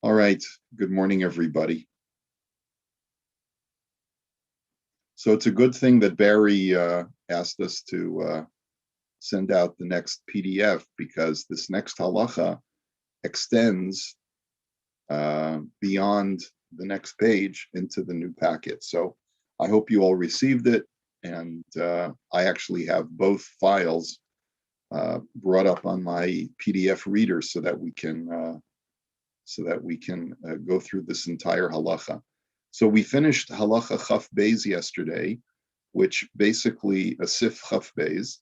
All right. Good morning, everybody. So it's a good thing that Barry asked us to send out the next PDF because this next halacha extends beyond the next page into the new packet. So I hope you all received it, and I actually have both files brought up on my PDF reader so that we can go through this entire halacha. So we finished halacha chaf beis yesterday, which basically a sif chaf beis,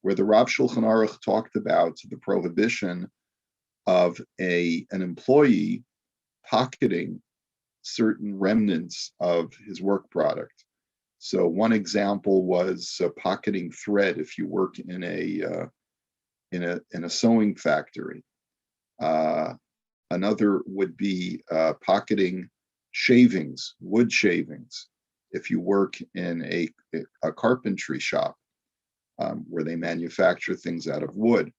where the Rav Shulchan Aruch talked about the prohibition of an employee pocketing certain remnants of his work product. So one example was pocketing thread if you work in a sewing factory. Another would be pocketing shavings, wood shavings, if you work in a carpentry shop where they manufacture things out of wood.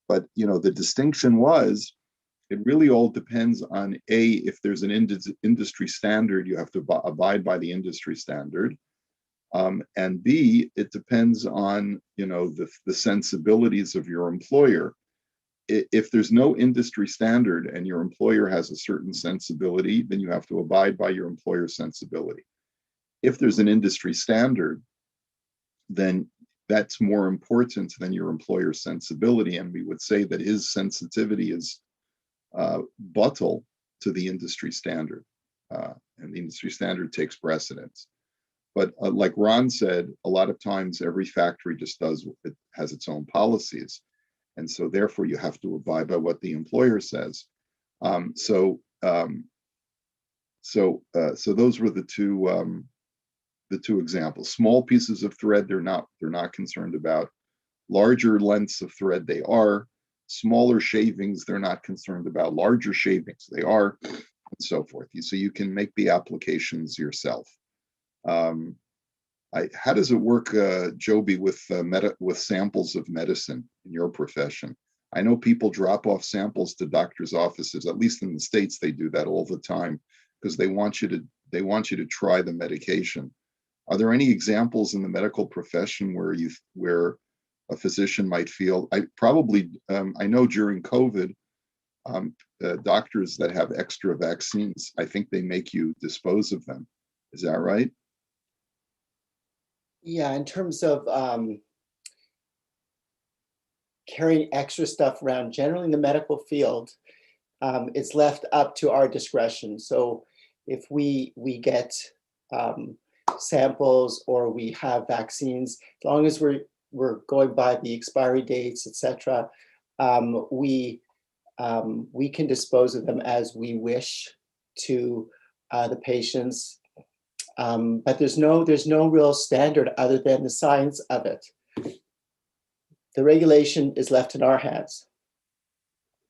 But the distinction was it really all depends on if there's an industry standard, you have to abide by the industry standard, and B, it depends on the sensibilities of your employer. If there's no industry standard and your employer has a certain sensibility, then you have to abide by your employer's sensibility. If there's an industry standard, then that's more important than your employer's sensibility. And we would say that his sensitivity is buttle to the industry standard. And the industry standard takes precedence. But like Ron said, a lot of times every factory just has its own policies. And so therefore you have to abide by what the employer says. So those were the two examples. Small pieces of thread they're not concerned about. Larger lengths of thread they are. Smaller shavings they're not concerned about. Larger shavings they are, and so forth. So you can make the applications yourself. How does it work, Joby, with samples of medicine in your profession? I know people drop off samples to doctors' offices. At least in the States, they do that all the time because they want you to try the medication. Are there any examples in the medical profession where a physician might feel? I know during COVID, doctors that have extra vaccines, I think they make you dispose of them. Is that right? Yeah, in terms of carrying extra stuff around, generally in the medical field, it's left up to our discretion. So if we get samples or we have vaccines, as long as we're going by the expiry dates, etc., we can dispose of them as we wish to the patients. But there's no real standard other than the science of it. The regulation is left in our hands.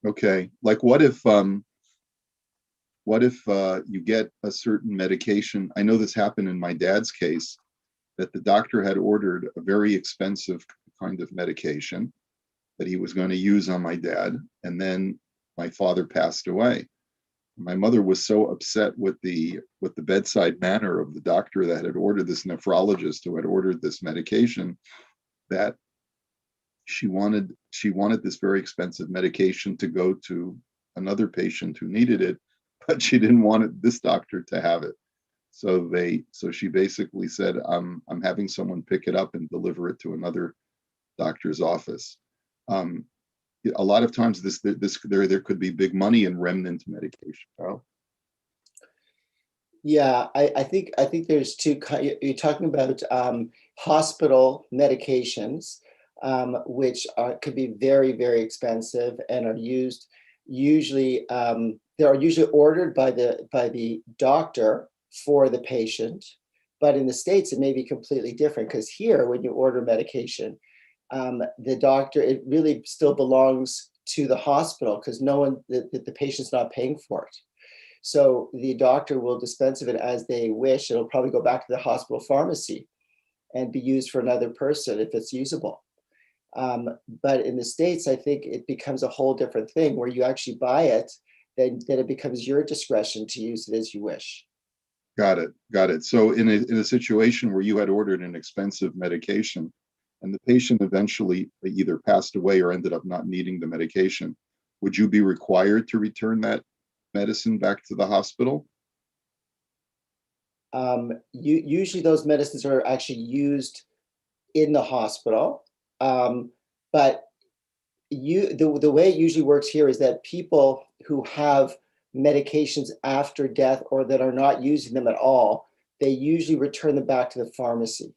Okay. Like what if you get a certain medication? I know this happened in my dad's case, that the doctor had ordered a very expensive kind of medication that he was going to use on my dad, and then my father passed away. My mother was so upset with the bedside manner of the doctor that had ordered this nephrologist who had ordered this medication, that she wanted this very expensive medication to go to another patient who needed it, but she didn't want this doctor to have it. So she basically said, I'm having someone pick it up and deliver it to another doctor's office. A lot of times there could be big money in remnant medication. Carl? Yeah, I think there's two. You're talking about hospital medications, which could be very, very expensive and are used usually. They are usually ordered by the doctor for the patient, but in the States it may be completely different, because here when you order medication, the doctor, it really still belongs to the hospital because the patient's not paying for it. So the doctor will dispense of it as they wish. It'll probably go back to the hospital pharmacy and be used for another person if it's usable. But in the States, I think it becomes a whole different thing where you actually buy it then it becomes your discretion to use it as you wish. Got it. Got it. So in a situation where you had ordered an expensive medication and the patient eventually either passed away or ended up not needing the medication, would you be required to return that medicine back to the hospital? Usually those medicines are actually used in the hospital. But the way it usually works here is that people who have medications after death or that are not using them at all, they usually return them back to the pharmacy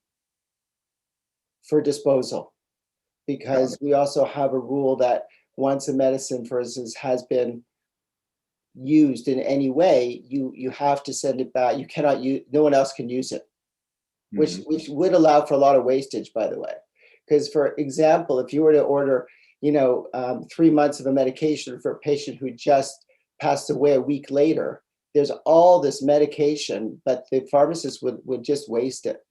for disposal. Because we also have a rule that once a medicine, for instance, has been used in any way, you have to send it back. You cannot use, no one else can use it, which would allow for a lot of wastage, by the way. Because, for example, if you were to order, 3 months of a medication for a patient who just passed away a week later, there's all this medication, but the pharmacist would just waste it.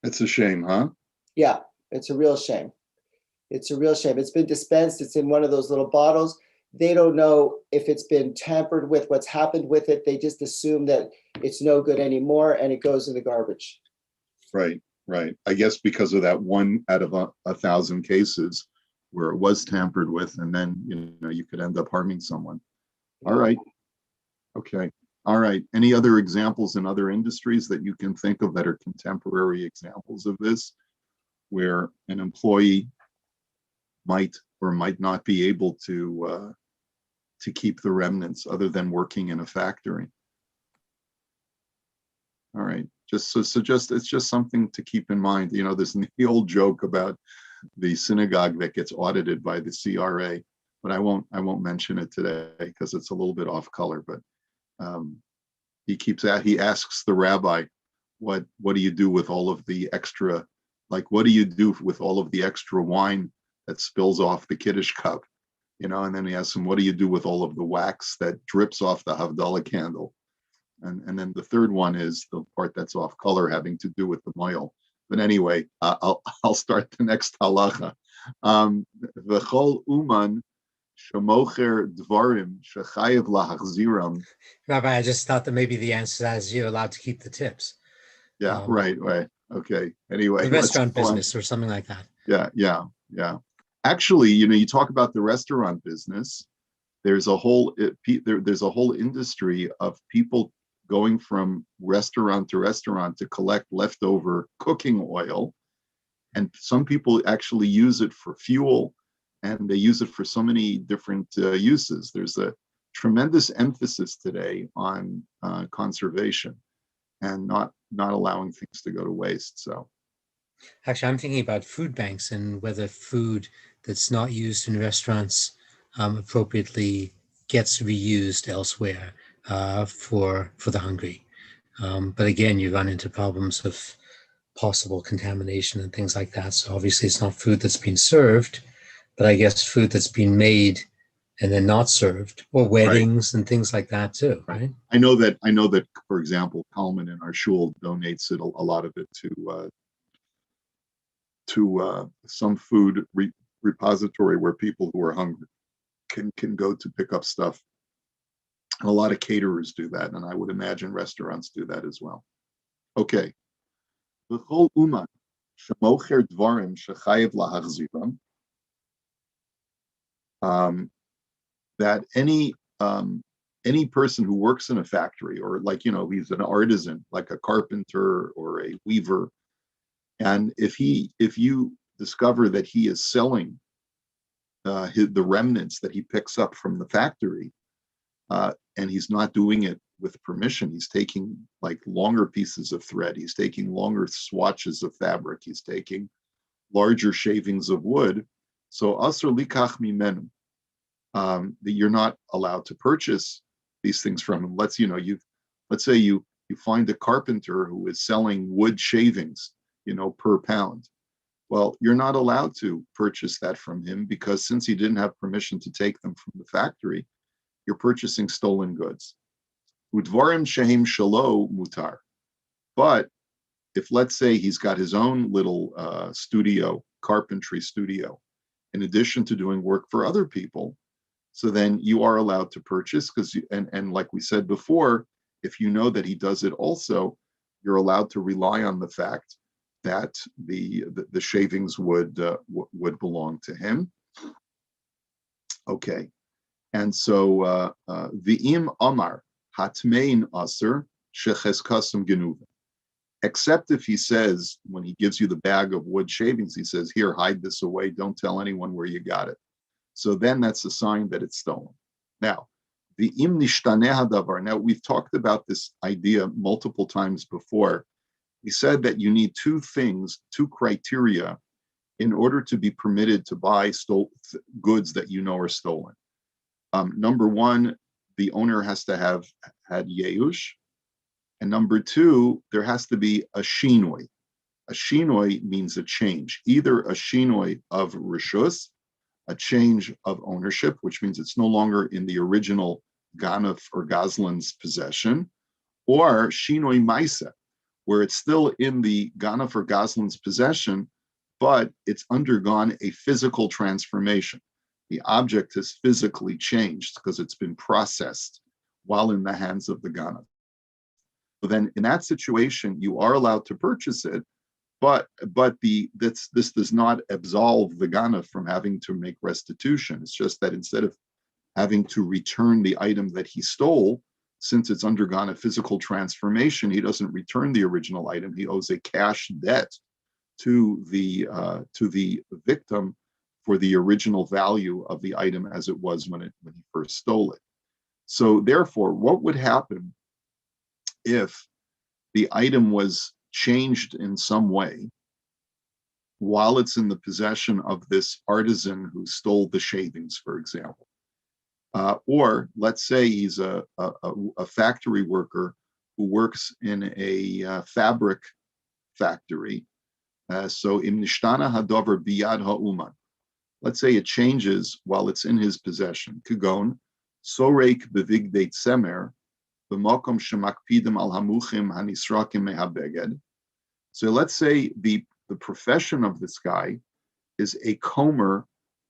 It's a shame, huh? Yeah, it's a real shame. It's a real shame. It's been dispensed. It's in one of those little bottles. They don't know if it's been tampered with, what's happened with it. They just assume that it's no good anymore and it goes in the garbage. Right, right. I guess because of that one out of 1,000 cases where it was tampered with, and then you could end up harming someone. All right. Okay. All right. Any other examples in other industries that you can think of that are contemporary examples of this, where an employee might or might not be able to keep the remnants other than working in a factory? All right. Just it's just something to keep in mind. There's the old joke about the synagogue that gets audited by the CRA, but I won't mention it today because it's a little bit off color. But he asks the rabbi, what do you do with all of the extra, what do you do with all of the extra wine that spills off the Kiddush cup? And then he asks him, what do you do with all of the wax that drips off the Havdalah candle? And then the third one is the part that's off color, having to do with the moil. But anyway, I'll start the next halacha. V'chol uman shemocher dvarim shechayev lahachziram. Rabbi, I just thought that maybe the answer to that is you're allowed to keep the tips. Yeah, right. Okay. Anyway, the restaurant business or something like that. Yeah. Actually, you talk about the restaurant business. There's a whole industry of people going from restaurant to restaurant to collect leftover cooking oil, and some people actually use it for fuel, and they use it for so many different uses. There's a tremendous emphasis today on conservation and not allowing things to go to waste. So actually, I'm thinking about food banks and whether food that's not used in restaurants appropriately gets reused elsewhere for the hungry. But again, you run into problems of possible contamination and things like that. So obviously it's not food that's been served, but I guess food that's been made and then not served, or weddings and things like that too, right? I know that, for example, Kalman in our shul donates it, a lot of it to some food repository where people who are hungry can go to pick up stuff. And a lot of caterers do that, and I would imagine restaurants do that as well. Okay. V'chol uman shemocher dvarim shechayev lahachziram. That any person who works in a factory, or he's an artisan, like a carpenter or a weaver, and if you discover that he is selling the remnants that he picks up from the factory, and he's not doing it with permission, he's taking longer pieces of thread, he's taking longer swatches of fabric, he's taking larger shavings of wood, so asur likach mimenu. That you're not allowed to purchase these things from him. Let's say you find a carpenter who is selling wood shavings, per pound. Well, you're not allowed to purchase that from him, because since he didn't have permission to take them from the factory, you're purchasing stolen goods. Udvarim shehem shalo mutar. But if, let's say, he's got his own little carpentry studio, in addition to doing work for other people, So then you are allowed to purchase because, and like we said before, if you know that he does it also, you're allowed to rely on the fact that the shavings would belong to him. Okay, and so v'im amar hatmein aser shecheskasam genuva. Except if he says, when he gives you the bag of wood shavings, he says, "Here, hide this away. Don't tell anyone where you got it." So then that's a sign that it's stolen. Now, the im nishtaneh hadavar. Now, we've talked about this idea multiple times before. We said that you need two things, two criteria, in order to be permitted to buy goods that you know are stolen. Number one, the owner has to have had yeush. And number two, there has to be a shinoi. A shinoi means a change, either a shinoi of rishus, a change of ownership, which means it's no longer in the original Ganef or Goslin's possession, or shinoi maisa, where it's still in the Ganef or Goslin's possession, but it's undergone a physical transformation. The object has physically changed because it's been processed while in the hands of the Ganef. So then in that situation, you are allowed to purchase it, but this does not absolve the Ganef from having to make restitution. It's just that instead of having to return the item that he stole, since it's undergone a physical transformation, he doesn't return the original item. He owes a cash debt to the victim for the original value of the item as it was when he first stole it. So therefore, what would happen if the item was changed in some way while it's in the possession of this artisan who stole the shavings, for example? Or let's say he's a factory worker who works in a fabric factory. So im nishtana hadover biyad ha'uman. Let's say it changes while it's in his possession. Kagon, sorek bevigdei tsemer, b'mokom shemakpidim al hamuchim hanisrakim mehabeged. So let's say the profession of this guy is a comber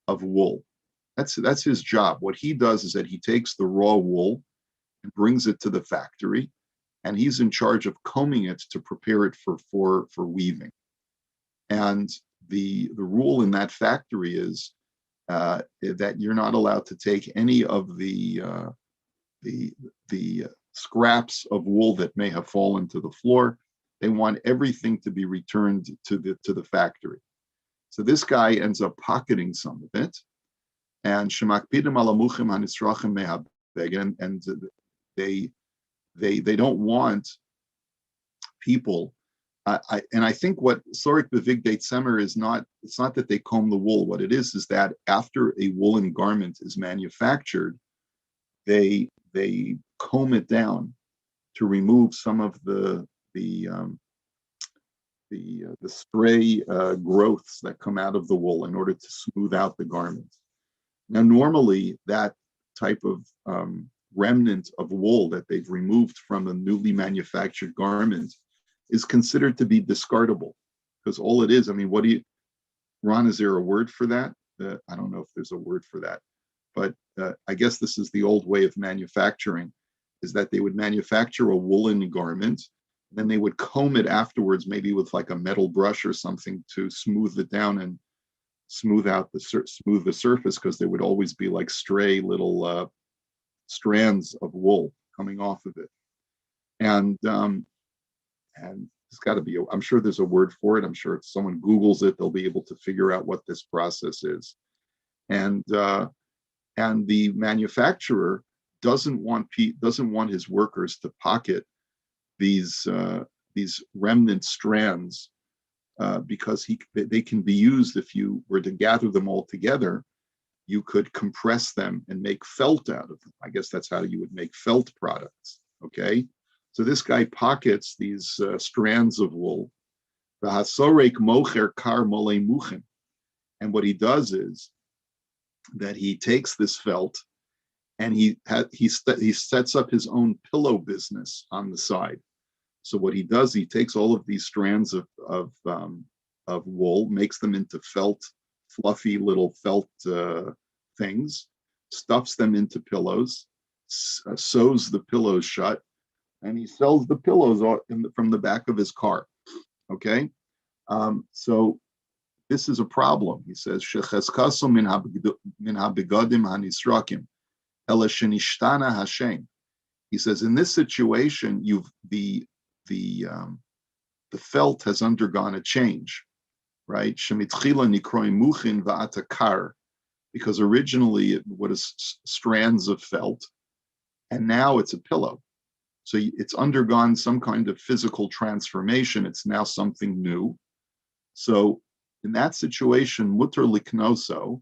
of wool. That's his job. What he does is that he takes the raw wool and brings it to the factory, and he's in charge of combing it to prepare it for weaving. And the rule in that factory is that you're not allowed to take any of the scraps of wool that may have fallen to the floor. They want everything to be returned to the factory. So this guy ends up pocketing some of it, and shemakpidim alamuchim hanisrachim mehabeg, and they don't want people. I think what Sorik Bevigdei Tsemer is not, it's not that they comb the wool. What it is that after a woolen garment is manufactured, they comb it down to remove some of the stray growths that come out of the wool in order to smooth out the garment. Now, normally that type of remnant of wool that they've removed from a newly manufactured garment is considered to be discardable, because all it is, I mean, Ron, is there a word for that? I don't know if there's a word for that, but I guess this is the old way of manufacturing, is that they would manufacture a woolen garment, then they would comb it afterwards, maybe with like a metal brush or something to smooth it down and smooth the surface, because there would always be like stray little strands of wool coming off of it. And it's got to be, I'm sure there's a word for it. I'm sure if someone Googles it, they'll be able to figure out what this process is. And the manufacturer doesn't want his workers to pocket these remnant strands, because they can be used. If you were to gather them all together, you could compress them and make felt out of them. I guess that's how you would make felt products. Okay. So this guy pockets these strands of wool. And what he does is that he takes this felt and he sets up his own pillow business on the side. So what he does, he takes all of these strands of wool, makes them into felt, fluffy little felt things, stuffs them into pillows, sews the pillows shut, and he sells the pillows from the back of his car. Okay, so this is a problem. He says, "Shecheskaso min habegadim hanisrakim, ela shenishtana hashem." He says, in this situation, the felt has undergone a change, right? Shemitchila nikroim muchin va'atakar, because originally it was strands of felt, and now it's a pillow. So it's undergone some kind of physical transformation. It's now something new. So in that situation, mutter liknoso,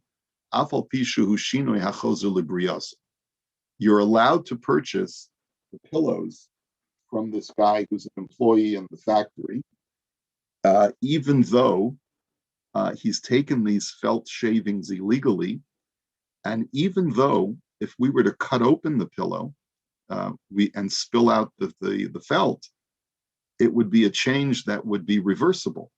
afal pishu hushinoi hachozer librios. You're allowed to purchase the pillows from this guy who's an employee in the factory, even though he's taken these felt shavings illegally, and even though if we were to cut open the pillow and spill out the felt, it would be a change that would be reversible.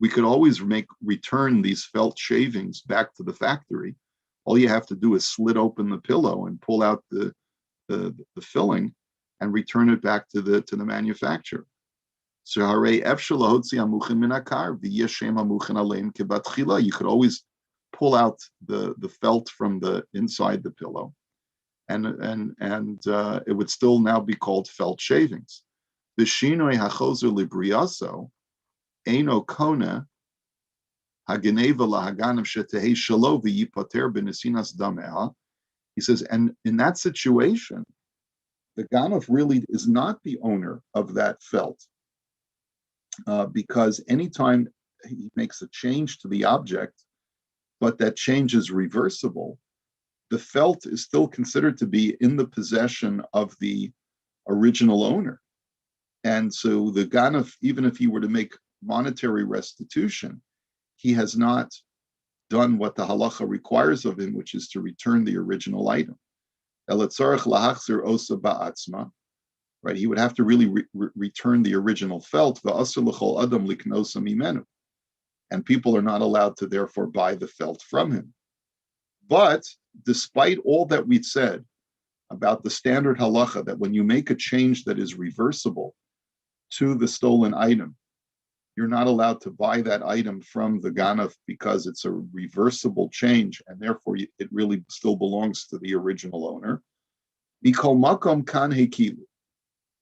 We could always return these felt shavings back to the factory. All you have to do is slit open the pillow and pull out the filling and return it back to the manufacturer. So you could always pull out the felt from the inside the pillow, and it would still now be called felt shavings. He says, and in that situation, the Ganav really is not the owner of that felt, because anytime he makes a change to the object, but that change is reversible, the felt is still considered to be in the possession of the original owner. And so the Ganav, even if he were to make monetary restitution, he has not done what the halacha requires of him, which is to return the original item. Right? He would have to really return the original felt, and people are not allowed to therefore buy the felt from him. But despite all that we've said about the standard halacha, that when you make a change that is reversible to the stolen item, you're not allowed to buy that item from the Ganav because it's a reversible change, and therefore it really still belongs to the original owner. Mikol makom kan hekilu.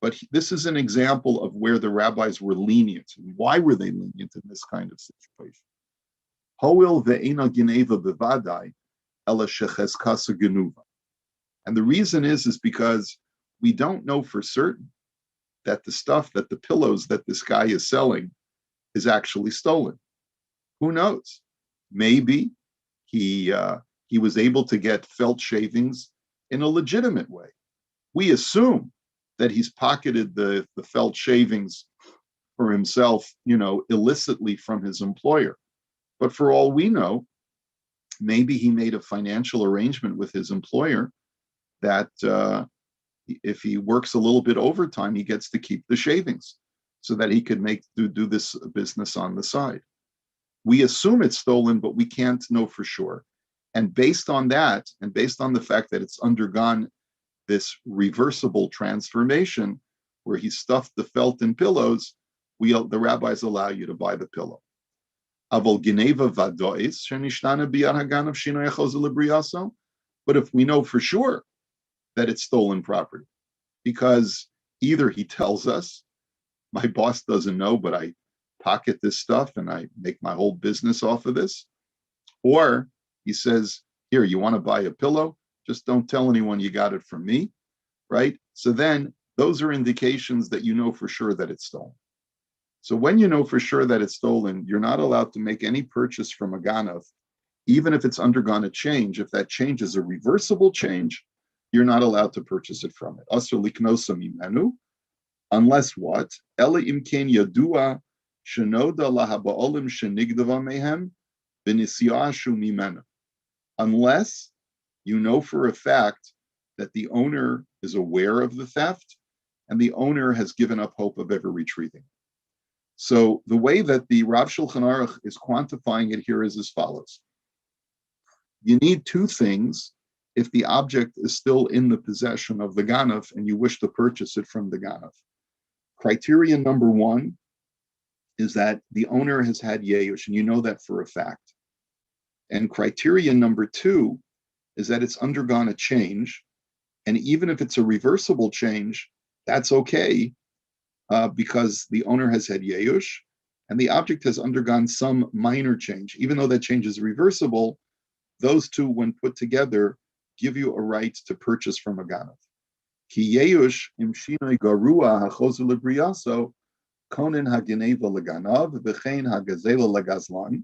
But this is an example of where the rabbis were lenient. And why were they lenient in this kind of situation? Hoil ve'ena gineva bevadai ela shecheskasa genuva. And the reason is because we don't know for certain that the stuff, that the pillows that this guy is selling is actually stolen. Who knows? Maybe he was able to get felt shavings in a legitimate way. We assume that he's pocketed the felt shavings for himself, illicitly from his employer. But for all we know, maybe he made a financial arrangement with his employer that if he works a little bit overtime, he gets to keep the shavings so that he could do this business on the side. We assume it's stolen, but we can't know for sure. And based on that, and based on the fact that it's undergone this reversible transformation where he stuffed the felt in pillows, the rabbis allow you to buy the pillow. But if we know for sure that it's stolen property, because either he tells us, my boss doesn't know, but I pocket this stuff and I make my whole business off of this, or he says, here, you want to buy a pillow? Just don't tell anyone you got it from me, right? So then those are indications that you know for sure that it's stolen. So when you know for sure that it's stolen, you're not allowed to make any purchase from a Ganav, even if it's undergone a change. If that change is a reversible change, you're not allowed to purchase it from it. Asr liknosa mimenu, unless what? Ela imken yadua shenoda lahaba'olim shenigdava mehem b'nisyashu mimenu. Unless you know for a fact that the owner is aware of the theft and the owner has given up hope of ever retrieving. So the way that the Rav Shulchan Aruch is quantifying it here is as follows. You need two things if the object is still in the possession of the Ganav and you wish to purchase it from the Ganav. Criterion number one is that the owner has had Yeush, and you know that for a fact. And criterion number two is that it's undergone a change. And even if it's a reversible change, that's okay, because the owner has had Yeush and the object has undergone some minor change. Even though that change is reversible, those two, when put together, give you a right to purchase from a Ganav. Ki Yeush im shinoi garua hachozu lebriyaso konin hageneva leganav v'chein hagazela legazlan.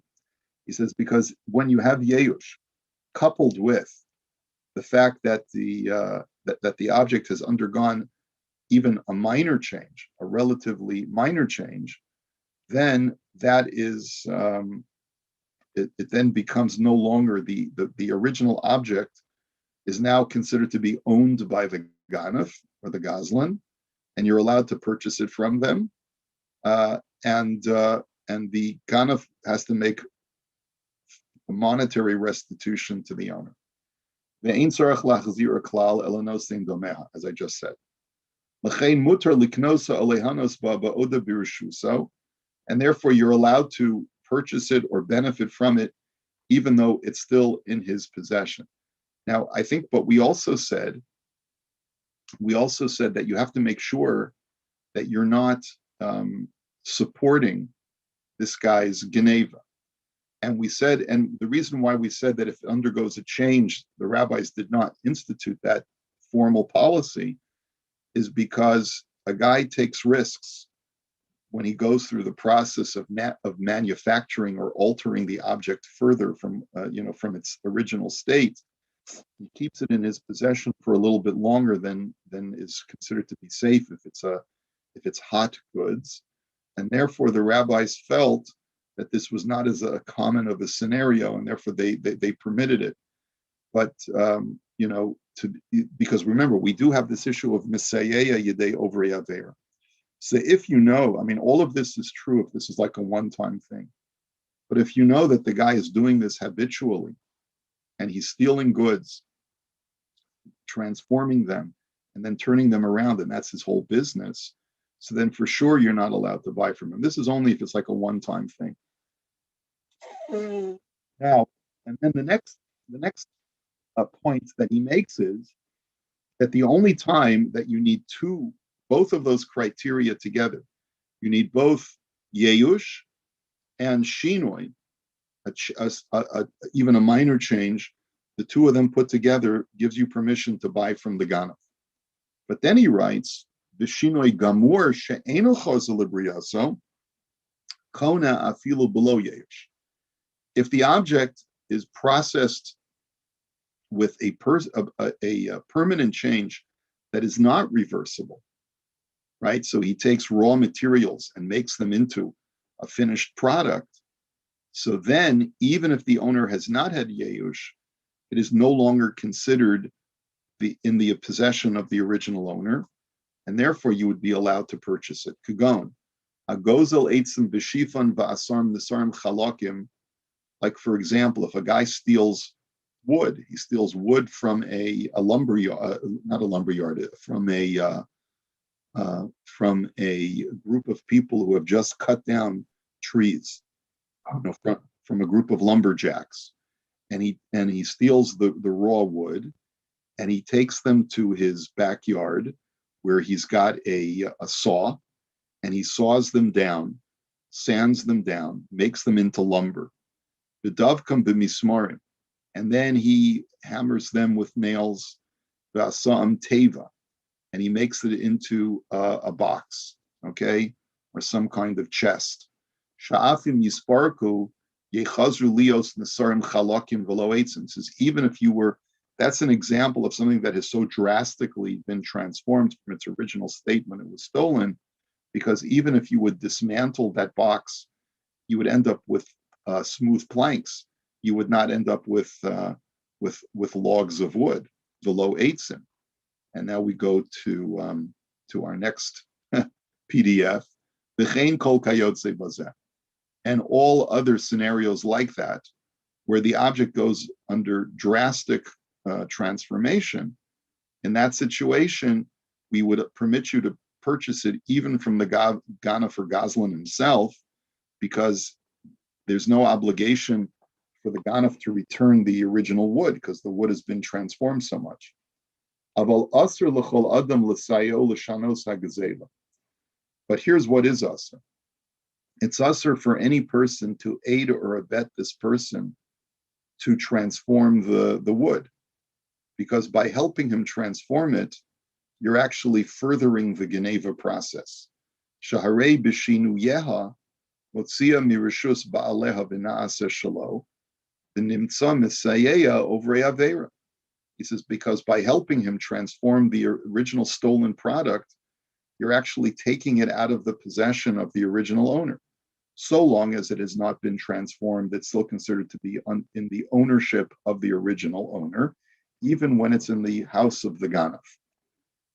He says, because when you have Yeush coupled with the fact that the object has undergone even a minor change, a relatively minor change, then that is it then becomes no longer the original object is now considered to be owned by the Ganav or the Gazlan, and you're allowed to purchase it from them, and the Ganav has to make a monetary restitution to the owner. As I just said. And therefore you're allowed to purchase it or benefit from it, even though it's still in his possession. Now, I think, but we also said that you have to make sure that you're not supporting this guy's Geneva. And we said, and the reason why we said that if it undergoes a change, the rabbis did not institute that formal policy, is because a guy takes risks when he goes through the process of manufacturing or altering the object further from its original state. He keeps it in his possession for a little bit longer than is considered to be safe if it's hot goods, and therefore the rabbis felt that this was not as a common of a scenario, and therefore they permitted it. But because remember, we do have this issue of Misayeya Yedei over Yaver. So if you know, I mean, all of this is true if this is like a one-time thing. But if you know that the guy is doing this habitually, and he's stealing goods, transforming them, and then turning them around, and that's his whole business, so then for sure you're not allowed to buy from him. This is only if it's like a one-time thing. Now, and then the next point that he makes is that the only time that you need both of those criteria together, you need both Yeush and Shinoi, even a minor change, the two of them put together gives you permission to buy from the Ganav. But then he writes, V'shinoi gamur she'eno chozel lebriyaso, kona afilu below Yeush. If the object is processed with a permanent change that is not reversible, right? So he takes raw materials and makes them into a finished product. So then, even if the owner has not had Yeush, it is no longer considered in the possession of the original owner, and therefore you would be allowed to purchase it. Kugon, agozel eitzim b'shifan va'asarm nesarim chalakim. Like, for example, if a guy steals wood, he steals wood from a lumber yard, not a lumber yard, from a group of people who have just cut down trees, from a group of lumberjacks, and he steals the raw wood, and he takes them to his backyard where he's got a saw, and he saws them down, sands them down, makes them into lumber. The dove come b'mismarim, and then he hammers them with nails, v'asam teva, and he makes it into a box, okay, or some kind of chest. Sha'afim yisparku yechazru lios nesarim chalakim v'lo eitzim. Says even if you were, that's an example of something that has so drastically been transformed from its original state when it was stolen, because even if you would dismantle that box, you would end up with smooth planks. You would not end up with logs of wood, v'lo eitzim. And now we go to our next PDF, v'chein kol kayotze bazeh, and all other scenarios like that, where the object goes under drastic transformation. In that situation, we would permit you to purchase it even from the Ganef or Goslin himself, because there's no obligation for the Ganef to return the original wood because the wood has been transformed so much. But here's what is asr. It's asr for any person to aid or abet this person to transform the wood, because by helping him transform it, you're actually furthering the Geneva process. Shaharei b'shinu yeha motzia mirishus ba'aleha v'na'aseh shalo v'nimtza misayeya ovrei avera. He says, because by helping him transform the original stolen product, you're actually taking it out of the possession of the original owner. So long as it has not been transformed, it's still considered to be in the ownership of the original owner, even when it's in the house of the Ganef.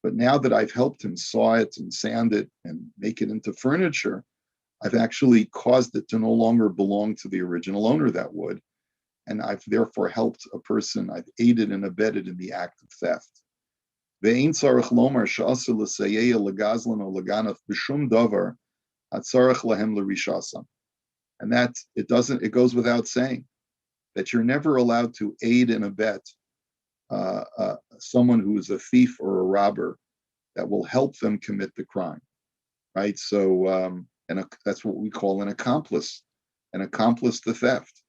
But now that I've helped him saw it and sand it and make it into furniture, I've actually caused it to no longer belong to the original owner that would. And I've therefore helped a person, I've aided and abetted in the act of theft. And that it goes without saying that you're never allowed to aid and abet someone who is a thief or a robber that will help them commit the crime, right? So, that's what we call an accomplice to theft,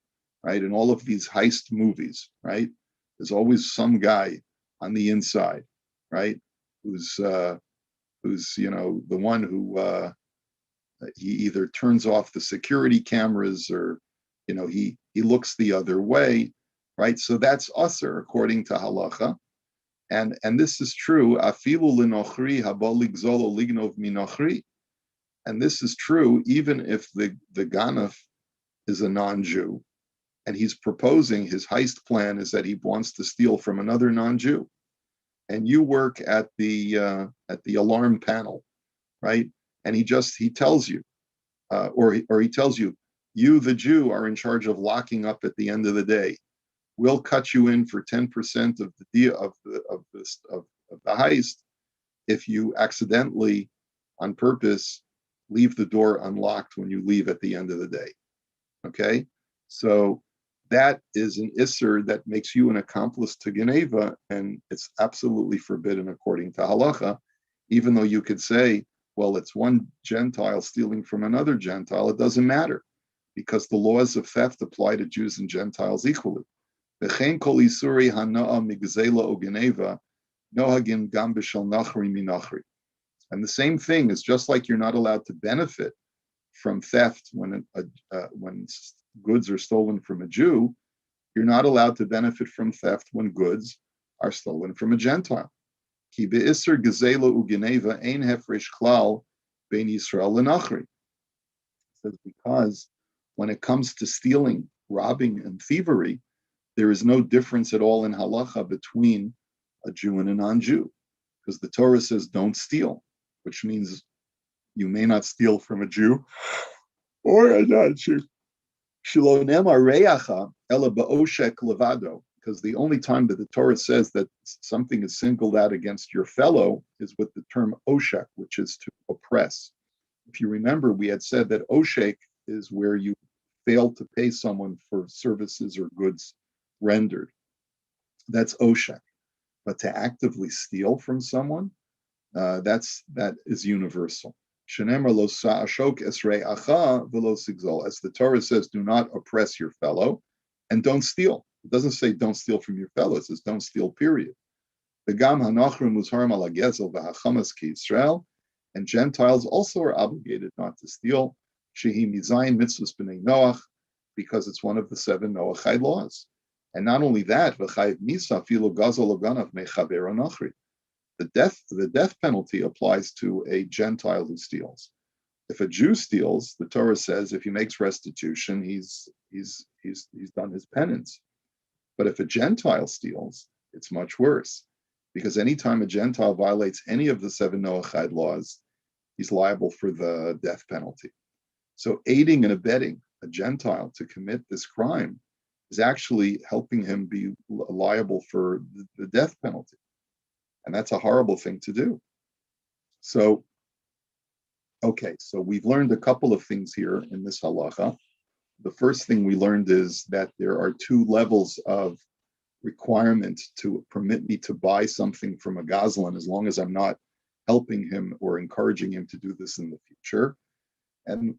right? In all of these heist movies, right? There's always some guy on the inside, right? Who's the one who he either turns off the security cameras or, he looks the other way, right? So that's usher according to halacha, and this is true. Afilu linochri habolig zolo lignov minochri, and this is true even if the ganef is a non-Jew, and he's proposing his heist plan is that he wants to steal from another non-Jew, and you work at the alarm panel, right? And he tells you, or he tells you, you the Jew are in charge of locking up at the end of the day. We'll cut you in for 10% of the deal of the heist if you accidentally, on purpose, leave the door unlocked when you leave at the end of the day. Okay, so that is an isser that makes you an accomplice to Geneva, and it's absolutely forbidden according to halacha. Even though you could say, well, it's one Gentile stealing from another Gentile, it doesn't matter, because the laws of theft apply to Jews and Gentiles equally. And the same thing is just like you're not allowed to benefit from theft when goods are stolen from a Jew, you're not allowed to benefit from theft when goods are stolen from a Gentile. Because when it comes to stealing, robbing, and thievery, there is no difference at all in halacha between a Jew and a non-Jew, because the Torah says don't steal, which means you may not steal from a Jew or a non-Jew. Because the only time that the Torah says that something is singled out against your fellow is with the term oshek, which is to oppress. If you remember, we had said that oshek is where you fail to pay someone for services or goods rendered. That's oshek. But to actively steal from someone, that is universal. As the Torah says, do not oppress your fellow and don't steal. It doesn't say don't steal from your fellow. It says don't steal, period. And Gentiles also are obligated not to steal, because it's one of the 7 Noachide laws. And not only that, the death penalty applies to a Gentile who steals. If a Jew steals, the Torah says if he makes restitution, he's done his penance. But if a Gentile steals, it's much worse, because anytime a Gentile violates any of the 7 Noachide laws, he's liable for the death penalty. So aiding and abetting a Gentile to commit this crime is actually helping him be liable for the death penalty. And that's a horrible thing to do. So, okay, so we've learned a couple of things here in this halacha. The first thing we learned is that there are two levels of requirement to permit me to buy something from a gazlan as long as I'm not helping him or encouraging him to do this in the future. And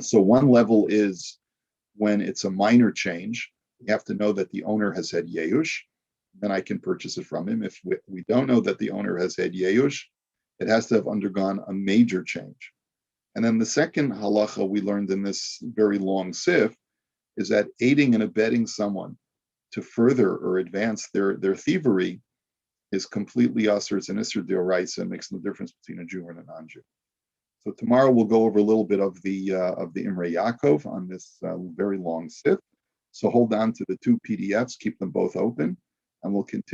so one level is when it's a minor change, we have to know that the owner has had yeush, then I can purchase it from him. If we don't know that the owner has had yeush, it has to have undergone a major change. And then the second halacha we learned in this very long sif is that aiding and abetting someone to further or advance their thievery is completely usher. It's an isser d'oraisa and makes no difference between a Jew and a non-Jew. So tomorrow we'll go over a little bit of the Imrei Yaakov on this very long sif. So hold on to the two PDFs, keep them both open, and we'll continue.